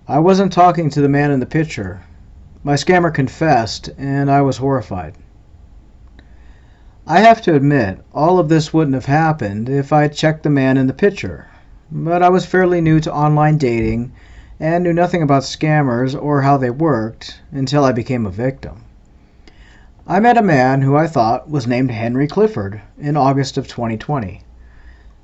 I wasn't talking to the man in the picture. My scammer confessed, and I was horrified. I have to admit, all of this wouldn't have happened if I'd checked the man in the picture, but I was fairly new to online dating and knew nothing about scammers or how they worked until I became a victim. I met a man who I thought was named Henry Clifford in August of 2020,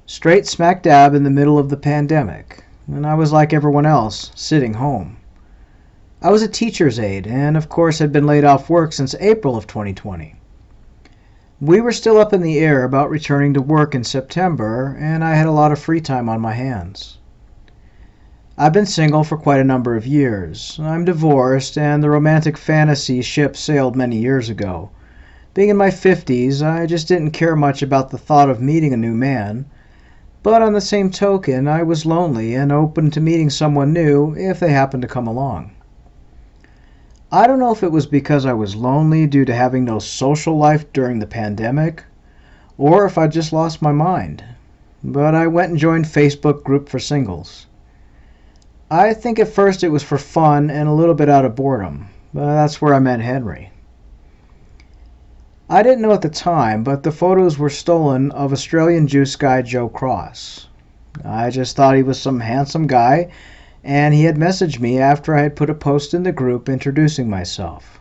straight smack dab in the middle of the pandemic, and I was like everyone else, sitting home. I was a teacher's aide and of course had been laid off work since April of 2020. We were still up in the air about returning to work in September, and I had a lot of free time on my hands. I've been single for quite a number of years. I'm divorced, and the romantic fantasy ship sailed many years ago. Being in my 50s, I just didn't care much about the thought of meeting a new man. But on the same token, I was lonely and open to meeting someone new if they happened to come along. I don't know if it was because I was lonely due to having no social life during the pandemic, or if I just lost my mind, but I went and joined Facebook group for singles. I think at first it was for fun and a little bit out of boredom, but that's where I met Henry. I didn't know at the time, but the photos were stolen of Australian juice guy Joe Cross. I just thought he was some handsome guy, and he had messaged me after I had put a post in the group introducing myself.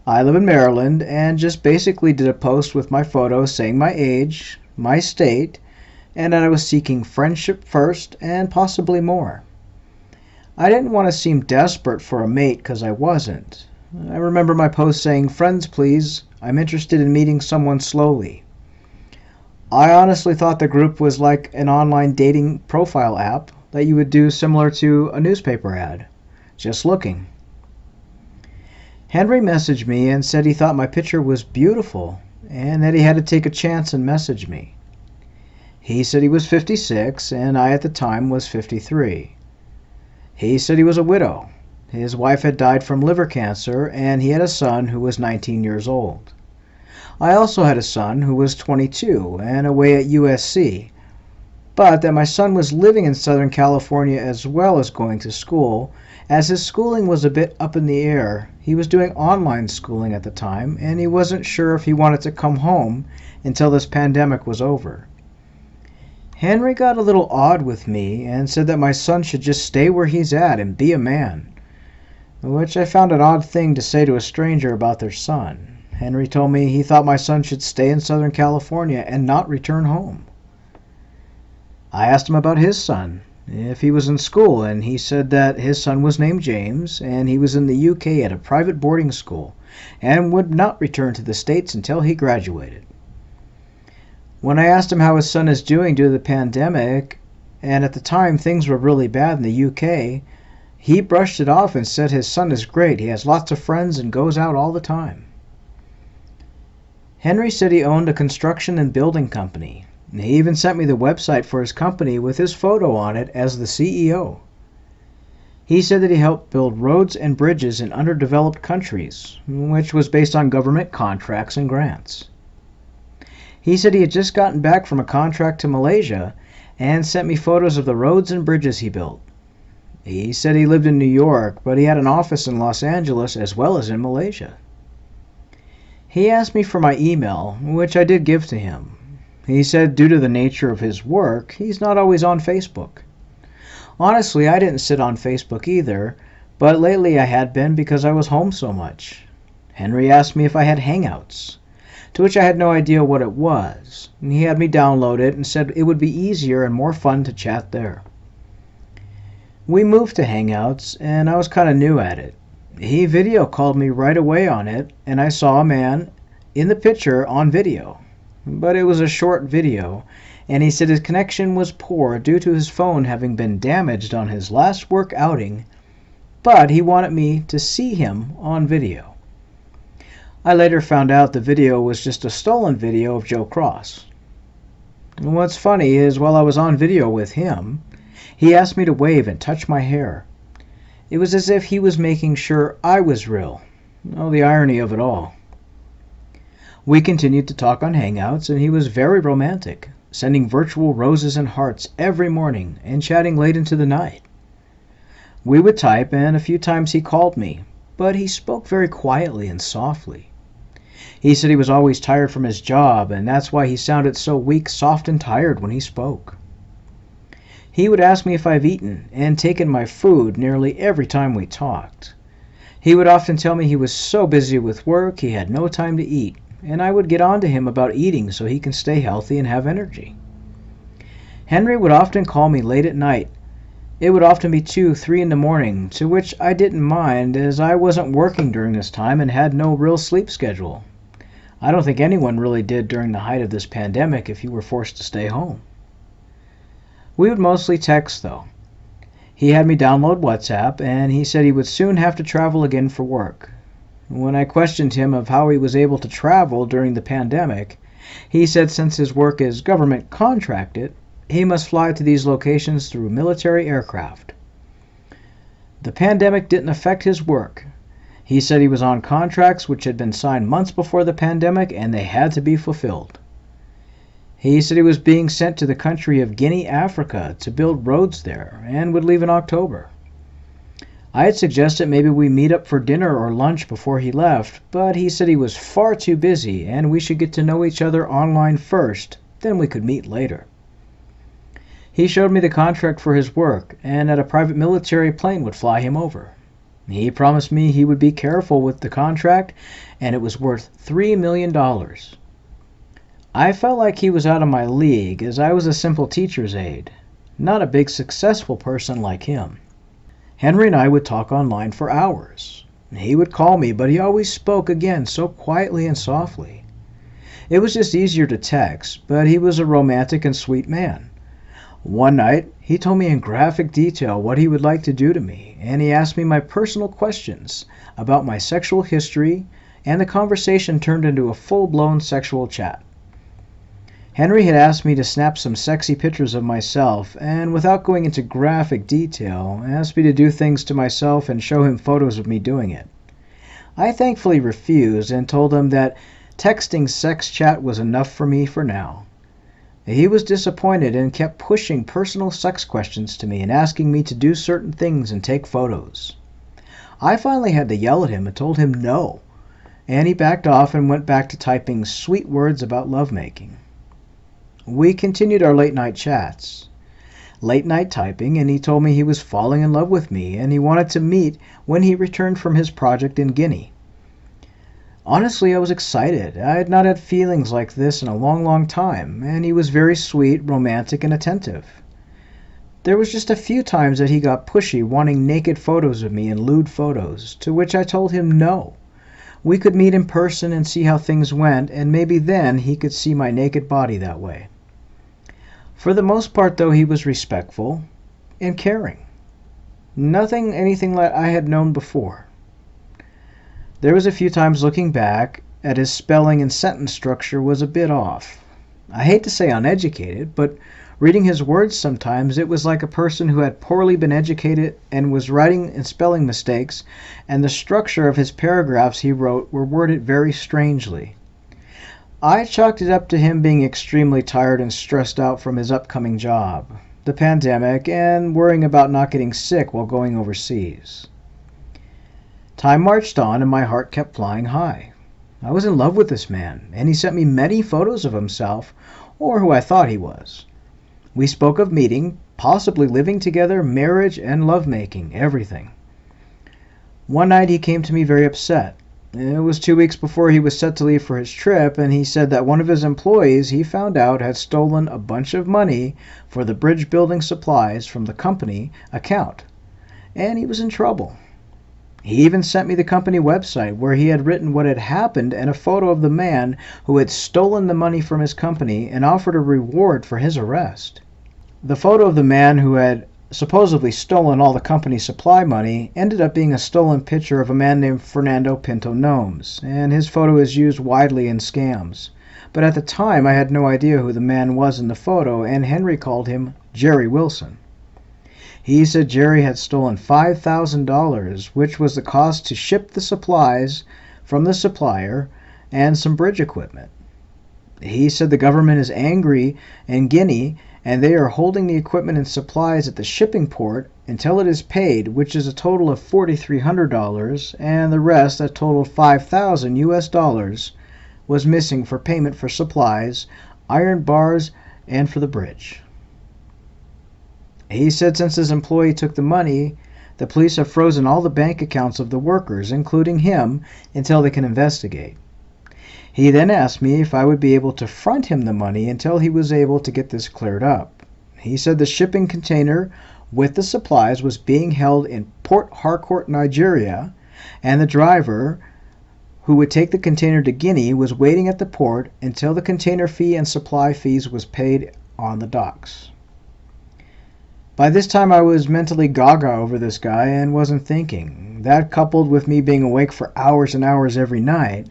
I live in Maryland and just basically did a post with my photo saying my age, my state, and that I was seeking friendship first and possibly more. I didn't want to seem desperate for a mate because I wasn't. I remember my post saying, "Friends please, I'm interested in meeting someone slowly." I honestly thought the group was like an online dating profile app that you would do similar to a newspaper ad. Just looking. Henry messaged me and said he thought my picture was beautiful and that he had to take a chance and message me. He said he was 56 and I at the time was 53. He said he was a widow. His wife had died from liver cancer and he had a son who was 19 years old. I also had a son who was 22 and away at USC, but that my son was living in Southern California as well as going to school, as his schooling was a bit up in the air. He was doing online schooling at the time, and he wasn't sure if he wanted to come home until this pandemic was over. Henry got a little odd with me and said that my son should just stay where he's at and be a man, which I found an odd thing to say to a stranger about their son. Henry told me he thought my son should stay in Southern California and not return home. I asked him about his son, if he was in school, and he said that his son was named James and he was in the UK at a private boarding school and would not return to the States until he graduated. When I asked him how his son is doing due to the pandemic, and at the time things were really bad in the UK, he brushed it off and said his son is great, he has lots of friends and goes out all the time. Henry said he owned a construction and building company. He even sent me the website for his company with his photo on it as the CEO. He said that he helped build roads and bridges in underdeveloped countries, which was based on government contracts and grants. He said he had just gotten back from a contract to Malaysia and sent me photos of the roads and bridges he built. He said he lived in New York, but he had an office in Los Angeles as well as in Malaysia. He asked me for my email, which I did give to him. He said due to the nature of his work, he's not always on Facebook. Honestly, I didn't sit on Facebook either, but lately I had been because I was home so much. Henry asked me if I had hangouts, to which I had no idea what it was. He had me download it and said it would be easier and more fun to chat there. We moved to hangouts and I was kind of new at it. He video called me right away on it and I saw a man in the picture on video. But it was a short video, and he said his connection was poor due to his phone having been damaged on his last work outing, but he wanted me to see him on video. I later found out the video was just a stolen video of Joe Cross. And what's funny is while I was on video with him, he asked me to wave and touch my hair. It was as if he was making sure I was real. Oh, the irony of it all. We continued to talk on Hangouts, and he was very romantic, sending virtual roses and hearts every morning and chatting late into the night. We would type, and a few times he called me, but he spoke very quietly and softly. He said he was always tired from his job, and that's why he sounded so weak, soft, and tired when he spoke. He would ask me if I've eaten and taken my food nearly every time we talked. He would often tell me he was so busy with work he had no time to eat, and I would get on to him about eating so he can stay healthy and have energy. Henry would often call me late at night. It would often be 2, 3 in the morning, to which I didn't mind as I wasn't working during this time and had no real sleep schedule. I don't think anyone really did during the height of this pandemic if you were forced to stay home. We would mostly text though. He had me download WhatsApp, and he said he would soon have to travel again for work. When I questioned him of how he was able to travel during the pandemic, he said since his work is government contracted, he must fly to these locations through military aircraft. The pandemic didn't affect his work. He said he was on contracts which had been signed months before the pandemic and they had to be fulfilled. He said he was being sent to the country of Guinea, Africa to build roads there and would leave in October. I had suggested maybe we meet up for dinner or lunch before he left, but he said he was far too busy and we should get to know each other online first, then we could meet later. He showed me the contract for his work and that a private military plane would fly him over. He promised me he would be careful with the contract and it was worth $3 million. I felt like he was out of my league as I was a simple teacher's aide, not a big successful person like him. Henry and I would talk online for hours. He would call me, but he always spoke again so quietly and softly. It was just easier to text, but he was a romantic and sweet man. One night, he told me in graphic detail what he would like to do to me, and he asked me my personal questions about my sexual history, and the conversation turned into a full-blown sexual chat. Henry had asked me to snap some sexy pictures of myself, and without going into graphic detail, asked me to do things to myself and show him photos of me doing it. I thankfully refused and told him that texting sex chat was enough for me for now. He was disappointed and kept pushing personal sex questions to me and asking me to do certain things and take photos. I finally had to yell at him and told him no, and he backed off and went back to typing sweet words about lovemaking. We continued our late-night chats, late-night typing, and he told me he was falling in love with me and he wanted to meet when he returned from his project in Guinea. Honestly, I was excited. I had not had feelings like this in a long time, and he was very sweet, romantic, and attentive. There was just a few times that he got pushy, wanting naked photos of me and lewd photos, to which I told him no. We could meet in person and see how things went, and maybe then he could see my naked body that way. For the most part, though, he was respectful and caring. Anything like I had known before. There was a few times looking back at his spelling and sentence structure was a bit off. I hate to say uneducated, but reading his words sometimes it was like a person who had poorly been educated and was writing and spelling mistakes, and the structure of his paragraphs he wrote were worded very strangely. I chalked it up to him being extremely tired and stressed out from his upcoming job, the pandemic, and worrying about not getting sick while going overseas. Time marched on and my heart kept flying high. I was in love with this man, and he sent me many photos of himself, or who I thought he was. We spoke of meeting, possibly living together, marriage and lovemaking, everything. One night he came to me very upset. It was 2 weeks before he was set to leave for his trip, and he said that one of his employees he found out had stolen a bunch of money for the bridge building supplies from the company account, and he was in trouble. He even sent me the company website where he had written what had happened and a photo of the man who had stolen the money from his company and offered a reward for his arrest. The photo of the man who had supposedly stolen all the company's supply money ended up being a stolen picture of a man named Fernando Pinto Gnomes, and his photo is used widely in scams. But at the time I had no idea who the man was in the photo, and Henry called him Jerry Wilson. He said Jerry had stolen $5,000, which was the cost to ship the supplies from the supplier and some bridge equipment. He said the government is angry in Guinea and they are holding the equipment and supplies at the shipping port until it is paid, which is a total of $4,300, and the rest, a total of $5,000 US, was missing for payment for supplies, iron bars, and for the bridge. He said since his employee took the money, the police have frozen all the bank accounts of the workers, including him, until they can investigate. He then asked me if I would be able to front him the money until he was able to get this cleared up. He said the shipping container with the supplies was being held in Port Harcourt, Nigeria, and the driver who would take the container to Guinea was waiting at the port until the container fee and supply fees was paid on the docks. By this time I was mentally gaga over this guy and wasn't thinking. That, coupled with me being awake for hours and hours every night.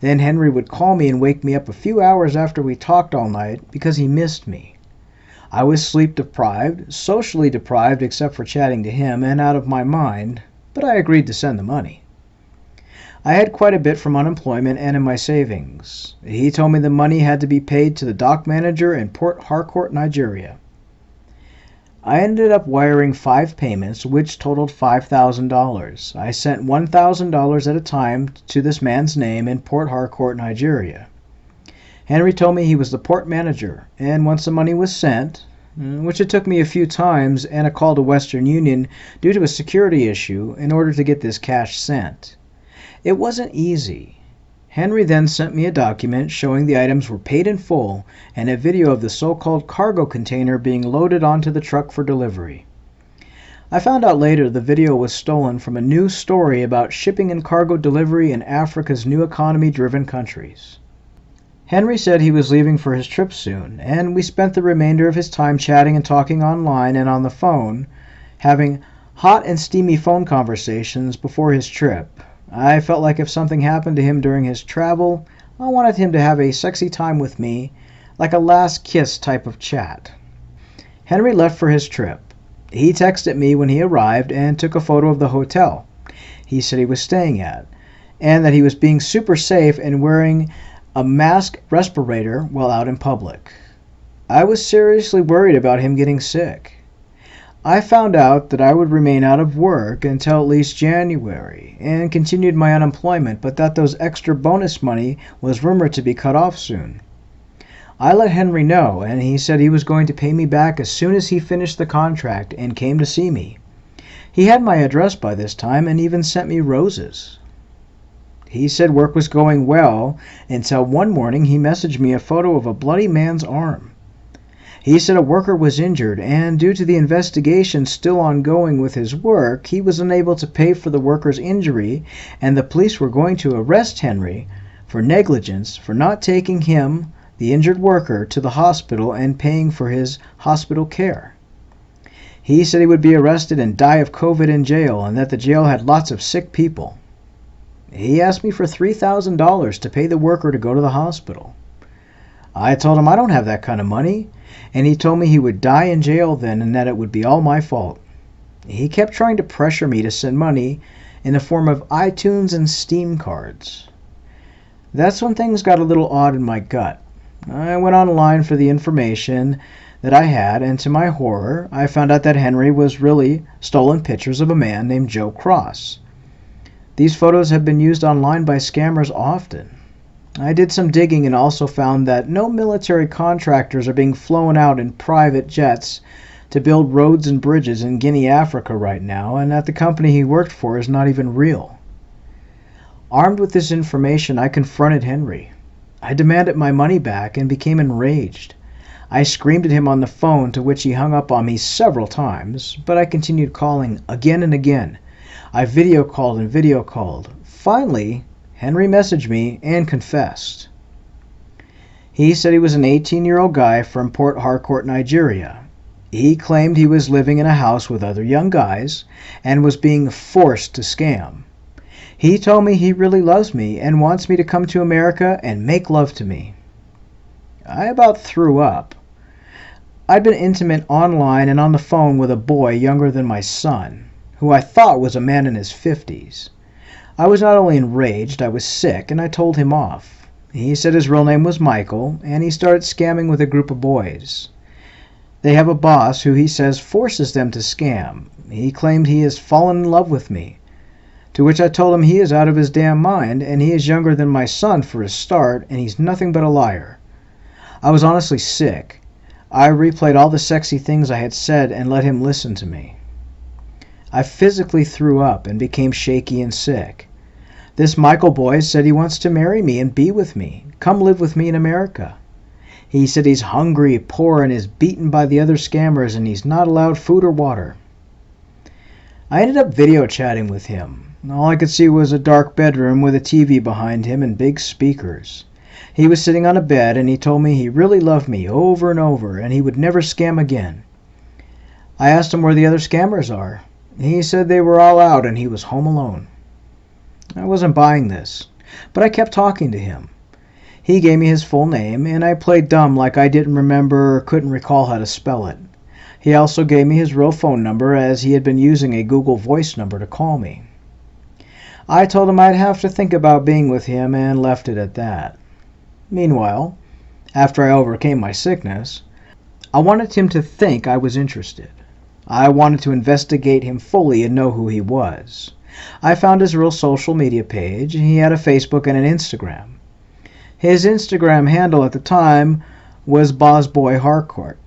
Then Henry would call me and wake me up a few hours after we talked all night because he missed me. I was sleep deprived, socially deprived except for chatting to him, and out of my mind, but I agreed to send the money. I had quite a bit from unemployment and in my savings. He told me the money had to be paid to the dock manager in Port Harcourt, Nigeria. I ended up wiring 5 payments, which totaled $5,000. I sent $1,000 at a time to this man's name in Port Harcourt, Nigeria. Henry told me he was the port manager, and once the money was sent, which it took me a few times and a call to Western Union due to a security issue in order to get this cash sent. It wasn't easy. Henry then sent me a document showing the items were paid in full and a video of the so-called cargo container being loaded onto the truck for delivery. I found out later the video was stolen from a news story about shipping and cargo delivery in Africa's new economy-driven countries. Henry said he was leaving for his trip soon, and we spent the remainder of his time chatting and talking online and on the phone, having hot and steamy phone conversations before his trip. I felt like if something happened to him during his travel, I wanted him to have a sexy time with me, like a last kiss type of chat. Henry left for his trip. He texted me when he arrived and took a photo of the hotel he said he was staying at, and that he was being super safe and wearing a mask respirator while out in public. I was seriously worried about him getting sick. I found out that I would remain out of work until at least January and continued my unemployment, but that those extra bonus money was rumored to be cut off soon. I let Henry know, and he said he was going to pay me back as soon as he finished the contract and came to see me. He had my address by this time and even sent me roses. He said work was going well until one morning he messaged me a photo of a bloody man's arm. He said a worker was injured, and due to the investigation still ongoing with his work, he was unable to pay for the worker's injury, and the police were going to arrest Henry for negligence for not taking him, the injured worker, to the hospital and paying for his hospital care. He said he would be arrested and die of COVID in jail, and that the jail had lots of sick people. He asked me for $3,000 to pay the worker to go to the hospital. I told him I don't have that kind of money, and he told me he would die in jail then and that it would be all my fault. He kept trying to pressure me to send money in the form of iTunes and Steam cards. That's when things got a little odd in my gut. I went online for the information that I had, and to my horror, I found out that Henry was really stolen pictures of a man named Joe Cross. These photos have been used online by scammers often. I did some digging and also found that no military contractors are being flown out in private jets to build roads and bridges in Guinea, Africa right now, and that the company he worked for is not even real. Armed with this information, I confronted Henry. I demanded my money back and became enraged. I screamed at him on the phone, to which he hung up on me several times, but I continued calling again and again. I video called and video called. Finally, Henry messaged me and confessed. He said he was an 18-year-old guy from Port Harcourt, Nigeria. He claimed he was living in a house with other young guys and was being forced to scam. He told me he really loves me and wants me to come to America and make love to me. I about threw up. I'd been intimate online and on the phone with a boy younger than my son, who I thought was a man in his 50s. I was not only enraged, I was sick, and I told him off. He said his real name was Michael, and he started scamming with a group of boys. They have a boss who he says forces them to scam. He claimed he has fallen in love with me. To which I told him he is out of his damn mind, and he is younger than my son for a start, and he's nothing but a liar. I was honestly sick. I replayed all the sexy things I had said and let him listen to me. I physically threw up and became shaky and sick. This Michael boy said he wants to marry me and be with me. Come live with me in America. He said he's hungry, poor, and is beaten by the other scammers, and he's not allowed food or water. I ended up video chatting with him. All I could see was a dark bedroom with a TV behind him and big speakers. He was sitting on a bed, and he told me he really loved me over and over, and he would never scam again. I asked him where the other scammers are. He said they were all out and he was home alone. I wasn't buying this, but I kept talking to him. He gave me his full name, and I played dumb like I didn't remember or couldn't recall how to spell it. He also gave me his real phone number, as he had been using a Google Voice number to call me. I told him I'd have to think about being with him and left it at that. Meanwhile, after I overcame my sickness, I wanted him to think I was interested. I wanted to investigate him fully and know who he was. I found his real social media page. He had a Facebook and an Instagram. His Instagram handle at the time was Bossboy Harcourt.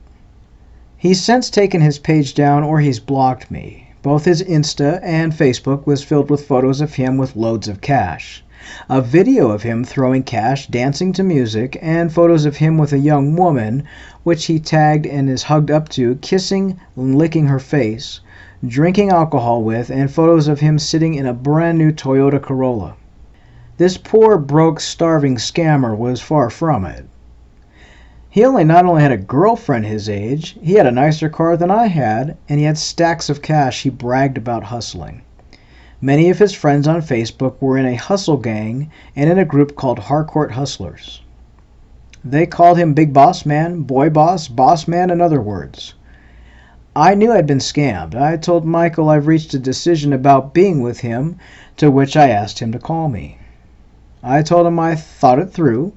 He's since taken his page down, or he's blocked me. Both his Insta and Facebook was filled with photos of him with loads of cash. A video of him throwing cash, dancing to music, and photos of him with a young woman, which he tagged and is hugged up to, kissing and licking her face, drinking alcohol with, and photos of him sitting in a brand new Toyota Corolla. This poor, broke, starving scammer was far from it. He not only had a girlfriend his age, he had a nicer car than I had, and he had stacks of cash he bragged about hustling. Many of his friends on Facebook were in a hustle gang and in a group called Harcourt Hustlers. They called him Big Boss Man, Boy Boss, Boss Man, and other words. I knew I'd been scammed. I told Michael I've reached a decision about being with him, to which I asked him to call me. I told him I thought it through,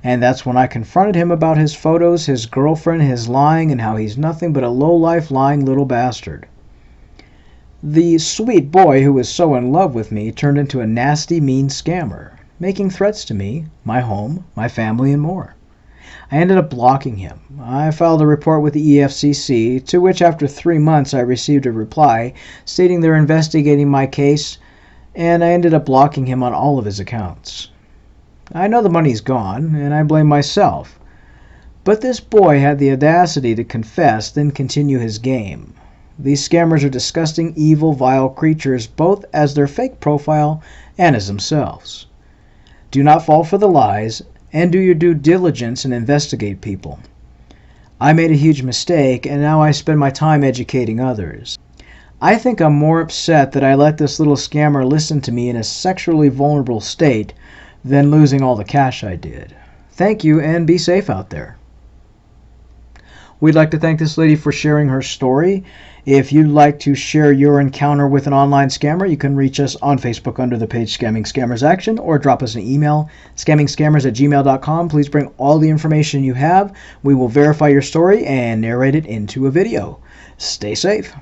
and that's when I confronted him about his photos, his girlfriend, his lying, and how he's nothing but a low-life, lying little bastard. The sweet boy who was so in love with me turned into a nasty, mean scammer, making threats to me, my home, my family, and more. I ended up blocking him. I filed a report with the EFCC, to which after 3 months I received a reply stating they're investigating my case, and I ended up blocking him on all of his accounts. I know the money's gone, and I blame myself. But this boy had the audacity to confess, then continue his game. These scammers are disgusting, evil, vile creatures, both as their fake profile and as themselves. Do not fall for the lies, and do your due diligence and investigate people. I made a huge mistake, and now I spend my time educating others. I think I'm more upset that I let this little scammer listen to me in a sexually vulnerable state than losing all the cash I did. Thank you, and be safe out there. We'd like to thank this lady for sharing her story. If you'd like to share your encounter with an online scammer, you can reach us on Facebook under the page Scamming Scammers Action, or drop us an email, scammingscammers@gmail.com. Please bring all the information you have. We will verify your story and narrate it into a video. Stay safe.